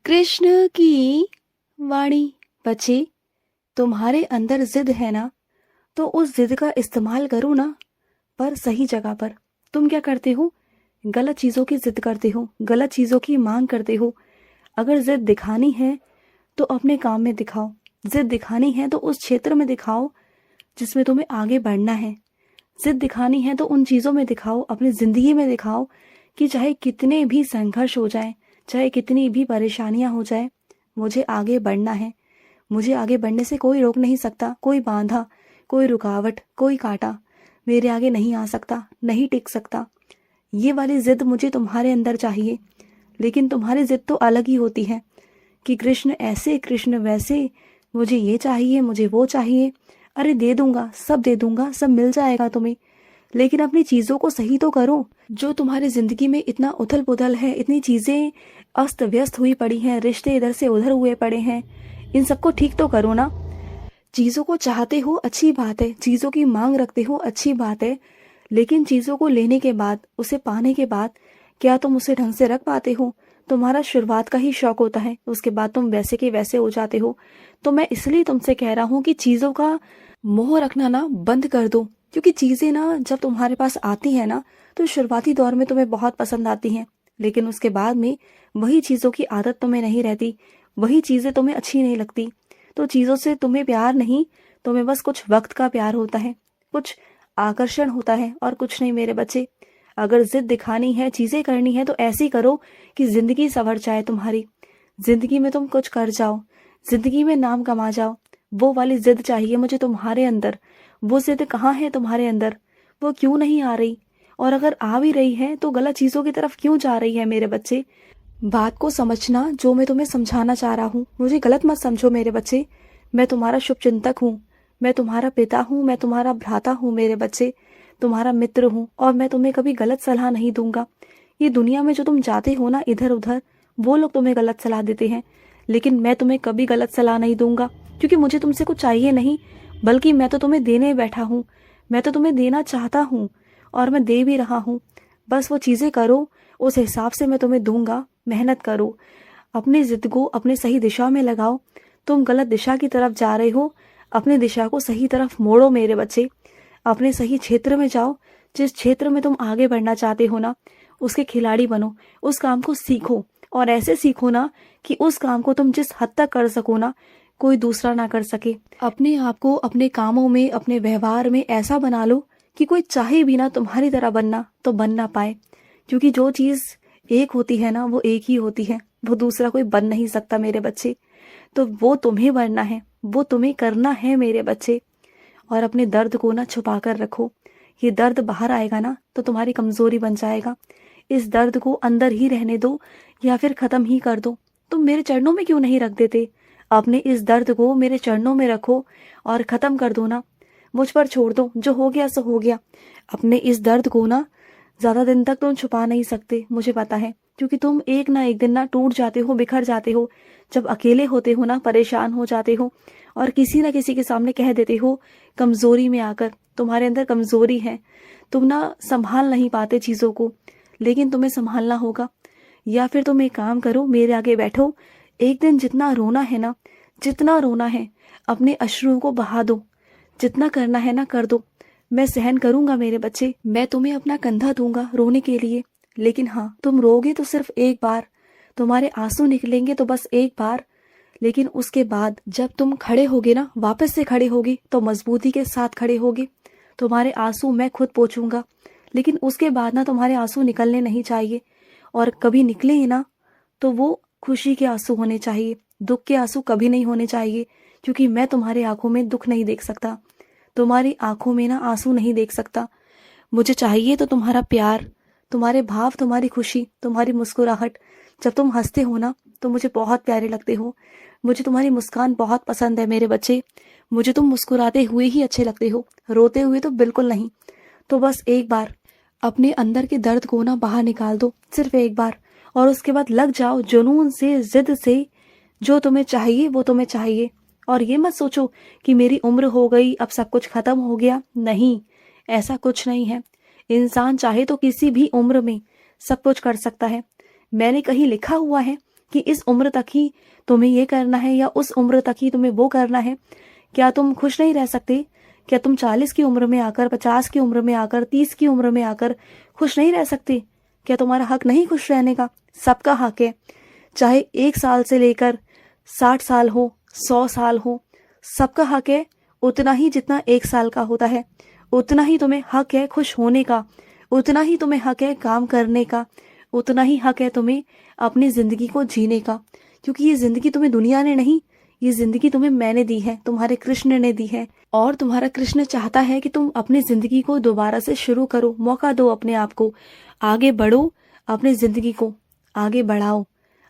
कृष्ण की वाणी। बच्चे, तुम्हारे अंदर जिद है ना, तो उस जिद का इस्तेमाल करो ना, पर सही जगह पर। तुम क्या करते हो? गलत चीजों की जिद करते हो, गलत चीजों की मांग करते हो। अगर जिद दिखानी है तो अपने काम में दिखाओ। जिद दिखानी है तो उस क्षेत्र में दिखाओ जिसमें तुम्हें आगे बढ़ना है। जिद दिखानी है तो उन चीजों में दिखाओ, अपनी जिंदगी में दिखाओ कि चाहे कितने भी संघर्ष हो जाए, चाहे कितनी भी परेशानियां हो जाए, मुझे आगे बढ़ना है। मुझे आगे बढ़ने से कोई रोक नहीं सकता, कोई बांधा, कोई रुकावट, कोई कांटा मेरे आगे नहीं आ सकता, नहीं टिक सकता। ये वाली जिद मुझे तुम्हारे अंदर चाहिए। लेकिन तुम्हारी जिद तो अलग ही होती है कि कृष्ण ऐसे, कृष्ण वैसे, मुझे ये चाहिए, मुझे वो चाहिए। अरे दे दूंगा, सब दे दूंगा, सब मिल जाएगा तुम्हें। लेकिन अपनी चीजों को सही तो करो। जो तुम्हारी जिंदगी में इतना उथल पुथल है, इतनी चीजें अस्त व्यस्त हुई पड़ी हैं, रिश्ते इधर से उधर हुए पड़े हैं, इन सबको ठीक तो करो ना। चीजों को चाहते हो, अच्छी बात है, चीजों की मांग रखते हो, अच्छी बात है। लेकिन चीजों को लेने के बाद, उसे पाने के बाद, क्या तुम उसे ढंग से रख पाते हो? तुम्हारा शुरुआत का ही शौक होता है, उसके बाद तुम वैसे के वैसे हो जाते हो। तो मैं इसलिए तुमसे कह रहा हूँ कि चीजों का मोह रखना ना बंद कर दो। क्योंकि चीजें ना जब तुम्हारे पास आती है ना, तो शुरुआती दौर में तुम्हें बहुत पसंद आती हैं। लेकिन उसके बाद में वही चीजों की आदत तुम्हें नहीं रहती, वही चीजें तुम्हें अच्छी नहीं लगती। तो चीजों से तुम्हें प्यार नहीं, तुम्हें बस कुछ वक्त का प्यार होता है, कुछ आकर्षण होता है, और कुछ नहीं मेरे बच्चे। अगर जिद दिखानी है, चीजें करनी है, तो ऐसी करो कि जिंदगी संवर जाए तुम्हारी। जिंदगी में तुम कुछ कर जाओ, जिंदगी में नाम कमा जाओ। वो वाली जिद चाहिए मुझे तुम्हारे अंदर। वो जिद कहाँ है तुम्हारे अंदर? वो क्यों नहीं आ रही? और अगर आ भी रही है तो गलत चीजों की तरफ क्यों जा रही है मेरे बच्चे? बात को समझना, जो मैं तुम्हें समझाना चाह रहा हूँ। मुझे गलत मत समझो मेरे बच्चे। मैं तुम्हारा शुभचिंतक हूँ, मैं तुम्हारा पिता हूँ, मैं तुम्हारा भ्राता हूँ मेरे बच्चे, तुम्हारा मित्र हूँ। और मैं तुम्हें कभी गलत सलाह नहीं दूंगा। ये दुनिया में जो तुम जाते हो ना इधर उधर, वो लोग तुम्हें गलत सलाह देते हैं, लेकिन मैं तुम्हें कभी गलत सलाह नहीं दूंगा। क्योंकि मुझे तुमसे कुछ चाहिए नहीं, बल्कि मैं तो तुम्हें देने बैठा हूँ। मैं तो तुम्हें देना चाहता हूँ, और मैं दे भी रहा हूँ। बस वो चीजें करो, उस हिसाब से मैं तुम्हें दूंगा। मेहनत करो, अपनी जिद को अपने सही दिशा में लगाओ। तुम गलत दिशा की तरफ जा रहे हो, अपनी दिशा को सही तरफ मोड़ो मेरे बच्चे। अपने सही क्षेत्र में जाओ। जिस क्षेत्र में तुम आगे बढ़ना चाहते हो ना, उसके खिलाड़ी बनो, उस काम को सीखो। और ऐसे सीखो ना कि उस काम को तुम जिस हद तक कर सको ना, कोई दूसरा ना कर सके। अपने आप को अपने कामों में, अपने व्यवहार में ऐसा बना लो कि कोई चाहे भी ना तुम्हारी तरह बनना तो बन ना पाए। क्योंकि जो चीज एक होती है ना, वो एक ही होती है, वो दूसरा कोई बन नहीं सकता मेरे बच्चे। तो वो तुम्हें बनना है, वो तुम्हें करना है मेरे बच्चे। और अपने दर्द को ना छुपा कर रखो। ये दर्द बाहर आएगा ना तो तुम्हारी कमजोरी बन जाएगा। इस दर्द को अंदर ही रहने दो, या फिर खत्म ही कर दो। तुम मेरे चरणों में क्यों नहीं रख देते? अपने इस दर्द को मेरे चरणों में रखो और खत्म कर दो ना। मुझ पर छोड़ दो, जो हो गया सो हो गया। अपने इस दर्द को ना ज्यादा दिन तक तुम छुपा नहीं सकते, मुझे पता है। क्योंकि तुम एक ना एक दिन ना टूट जाते हो, बिखर जाते हो। जब अकेले होते हो ना, परेशान हो जाते हो, और किसी ना किसी के सामने कह देते हो, कमजोरी में आकर। तुम्हारे अंदर कमजोरी है, तुम ना संभाल नहीं पाते चीजों को। लेकिन तुम्हें संभालना होगा। या फिर तुम एक काम करो, मेरे आगे बैठो। एक दिन जितना रोना है ना, जितना रोना है, अपने अश्रुओं को बहा दो। जितना करना है ना कर दो। मैं सहन करूंगा मेरे बच्चे, मैं तुम्हें अपना कंधा दूंगा रोने के लिए। लेकिन हाँ, तुम रोगे तो सिर्फ एक बार, तुम्हारे आंसू निकलेंगे तो बस एक बार। लेकिन उसके बाद जब तुम खड़े होगे ना, वापस से खड़े होगे, तो मजबूती के साथ खड़े होगे। तुम्हारे आंसू मैं खुद पोंछूंगा। लेकिन उसके बाद ना तुम्हारे आंसू निकलने नहीं चाहिए। और कभी निकले ही ना, तो वो खुशी के आंसू होने चाहिए, दुख के आंसू कभी नहीं होने चाहिए। क्योंकि मैं तुम्हारी आंखों में दुख नहीं देख सकता, तुम्हारी आंखों में ना आंसू नहीं देख सकता। मुझे चाहिए तो तुम्हारा प्यार, तुम्हारे भाव, तुम्हारी खुशी, तुम्हारी मुस्कुराहट। जब तुम हंसते हो ना, तो मुझे बहुत प्यारे लगते हो। मुझे तुम्हारी मुस्कान बहुत पसंद है मेरे बच्चे। मुझे तुम मुस्कुराते हुए ही अच्छे लगते हो, रोते हुए तो बिल्कुल नहीं। तो बस एक बार अपने अंदर के दर्द को ना बाहर निकाल दो, सिर्फ एक बार। और उसके बाद लग जाओ जुनून से, जिद से। जो तुम्हें चाहिए वो तुम्हें चाहिए। और ये मत सोचो कि मेरी उम्र हो गई, अब सब कुछ खत्म हो गया। नहीं, ऐसा कुछ नहीं है। इंसान चाहे तो किसी भी उम्र में सब कुछ कर सकता है। मैंने कहीं लिखा हुआ है कि इस उम्र तक ही तुम्हें ये करना है या उस उम्र तक ही तुम्हें वो करना है। क्या तुम खुश नहीं रह सकते? क्या तुम 40 की उम्र में आकर, 50 की उम्र में आकर, 30 की उम्र में आकर खुश नहीं रह सकते? क्या तुम्हारा हक नहीं खुश रहने का? सबका हक है, चाहे 1 साल से लेकर 60 साल हो, 100 साल हो, सबका हक है उतना ही जितना 1 साल का होता है। उतना ही तुम्हें हक है खुश होने का, उतना ही तुम्हें हक है काम करने का, उतना ही हक है तुम्हें अपनी जिंदगी को जीने का। क्योंकि ये जिंदगी तुम्हें दुनिया ने नहीं, ये जिंदगी तुम्हें मैंने दी है, तुम्हारे कृष्ण ने दी है। और तुम्हारा कृष्ण चाहता है कि तुम अपनी जिंदगी को दोबारा से शुरू करो। मौका दो अपने आप को, आगे बढ़ो, अपनी जिंदगी को आगे बढ़ाओ,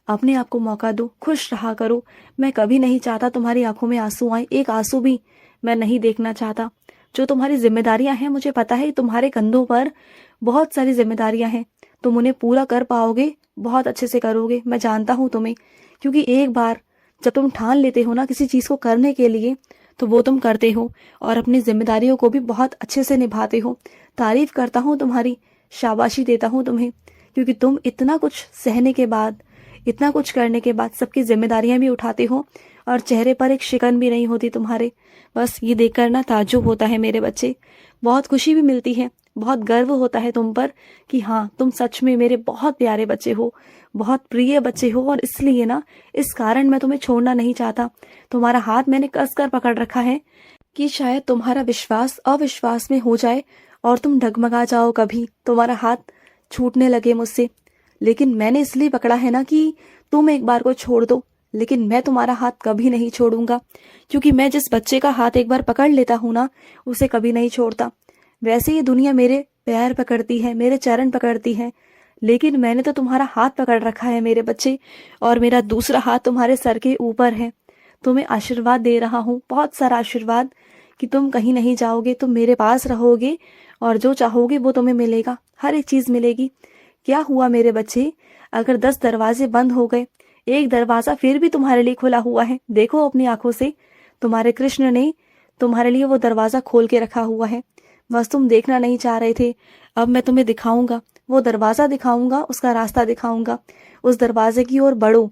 अपने आप को मौका दो, खुश रहा करो। मैं कभी नहीं चाहता तुम्हारी आंखों में आंसू आए, एक आंसू भी मैं नहीं देखना चाहता। जो तुम्हारी जिम्मेदारियां हैं, मुझे पता है तुम्हारे कंधों पर बहुत सारी जिम्मेदारियां हैं, तुम उन्हें पूरा कर पाओगे, बहुत अच्छे से करोगे, मैं जानता हूं तुम्हें। क्योंकि एक बार जब तुम ठान लेते हो ना किसी चीज को करने के लिए, तो वो तुम करते हो और अपनी जिम्मेदारियों को भी बहुत अच्छे से निभाते हो। तारीफ करता हूँ तुम्हारी, शाबाशी देता हूँ तुम्हें, क्योंकि तुम इतना कुछ सहने के बाद, इतना कुछ करने के बाद सबकी जिम्मेदारियां भी उठाते हो और चेहरे पर एक शिकन भी नहीं होती तुम्हारे। बस ये देखकर ना ताज्जुब होता है मेरे बच्चे, बहुत खुशी भी मिलती है, बहुत गर्व होता है तुम पर कि हाँ, तुम सच में मेरे बहुत प्यारे बच्चे हो, बहुत प्रिय बच्चे हो। और इसलिए ना, इस कारण मैं तुम्हें छोड़ना नहीं चाहता। तुम्हारा हाथ मैंने कसकर पकड़ रखा है कि शायद तुम्हारा विश्वास अविश्वास में हो जाए और तुम डगमगा जाओ, कभी तुम्हारा हाथ छूटने लगे मुझसे। लेकिन मैंने इसलिए पकड़ा है ना कि तुम एक बार को छोड़ दो, लेकिन मैं तुम्हारा हाथ कभी नहीं छोड़ूंगा। क्योंकि मैं जिस बच्चे का हाथ एक बार पकड़ लेता हूं ना, उसे कभी नहीं छोड़ता। वैसे ये दुनिया मेरे पैर पकड़ती है, मेरे चरण पकड़ती है, लेकिन मैंने तो तुम्हारा हाथ पकड़ रखा है मेरे बच्चे, और मेरा दूसरा हाथ तुम्हारे सर के ऊपर है। तुम्हें आशीर्वाद दे रहा हूँ, बहुत सारा आशीर्वाद, कि तुम कहीं नहीं जाओगे, तुम मेरे पास रहोगे और जो चाहोगे वो तुम्हें मिलेगा, हर एक चीज मिलेगी। क्या हुआ मेरे बच्चे, अगर 10 दरवाजे बंद हो गए, एक दरवाजा फिर भी तुम्हारे लिए खुला हुआ है। देखो अपनी आंखों से, तुम्हारे कृष्ण ने तुम्हारे लिए वो दरवाजा खोल के रखा हुआ है। बस तुम देखना नहीं चाह रहे थे। अब मैं तुम्हें दिखाऊंगा, वो दरवाजा दिखाऊंगा, उसका रास्ता दिखाऊंगा। उस दरवाजे की ओर बढ़ो,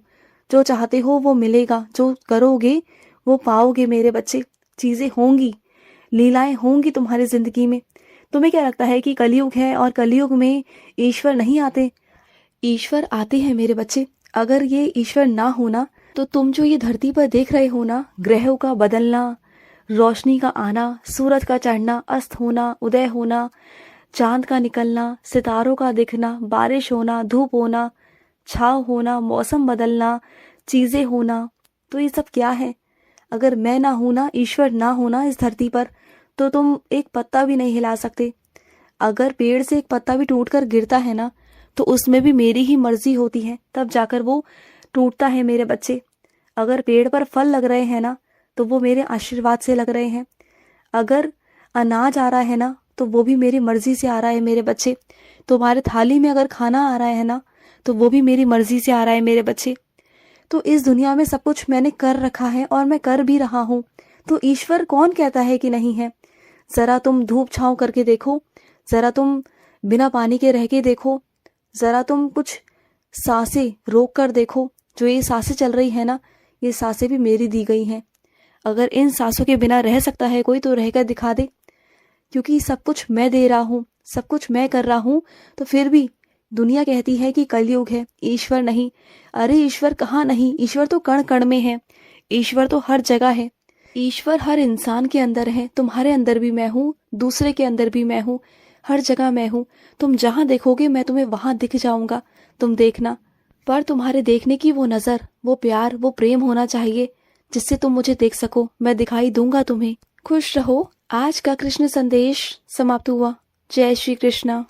जो चाहते हो वो मिलेगा, जो करोगे वो पाओगे मेरे बच्चे। चीजें होंगी, लीलाएं होंगी तुम्हारी जिंदगी में। तुम्हें क्या लगता है कि कलयुग है और कलयुग में ईश्वर नहीं आते? ईश्वर आते हैं मेरे बच्चे। अगर ये ईश्वर ना होना, तो तुम जो ये धरती पर देख रहे हो ना, ग्रहों का बदलना, रोशनी का आना, सूरज का चढ़ना, अस्त होना, उदय होना, चांद का निकलना, सितारों का दिखना, बारिश होना, धूप होना, छाव होना, मौसम बदलना, चीजें होना, तो ये सब क्या है? अगर मैं ना हूं ना, ईश्वर ना होना इस धरती पर, तो तुम एक पत्ता भी नहीं हिला सकते। अगर पेड़ से एक पत्ता भी टूटकर गिरता है ना, तो उसमें भी मेरी ही मर्जी होती है, तब जाकर वो टूटता है मेरे बच्चे। अगर पेड़ पर फल लग रहे हैं ना, तो वो मेरे आशीर्वाद से लग रहे हैं। अगर अनाज आ रहा है ना, तो वो भी मेरी मर्जी से आ रहा है मेरे बच्चे। तुम्हारे थाली में अगर खाना आ रहा है ना, तो वो भी मेरी मर्जी से आ रहा है मेरे बच्चे। तो इस दुनिया में सब कुछ मैंने कर रखा है और मैं कर भी रहा हूँ। तो ईश्वर कौन कहता है कि नहीं है? जरा तुम धूप छांव करके देखो, जरा तुम बिना पानी के रह के देखो, जरा तुम कुछ सांसें रोक कर देखो। जो ये सांसें चल रही है ना, ये सांसें भी मेरी दी गई हैं। अगर इन सांसों के बिना रह सकता है कोई, तो रहकर दिखा दे। क्योंकि सब कुछ मैं दे रहा हूँ, सब कुछ मैं कर रहा हूँ, तो फिर भी दुनिया कहती है कि कलयुग है, ईश्वर नहीं। अरे ईश्वर कहाँ नहीं, ईश्वर तो कण कण में है, ईश्वर तो हर जगह है। ईश्वर हर इंसान के अंदर है, तुम्हारे अंदर भी मैं हूँ, दूसरे के अंदर भी मैं हूँ, हर जगह मैं हूँ। तुम जहाँ देखोगे मैं तुम्हें वहां दिख जाऊंगा, तुम देखना। पर तुम्हारे देखने की वो नजर, वो प्यार, वो प्रेम होना चाहिए, जिससे तुम मुझे देख सको। मैं दिखाई दूंगा तुम्हें। खुश रहो। आज का कृष्ण संदेश समाप्त हुआ। जय श्री कृष्णा।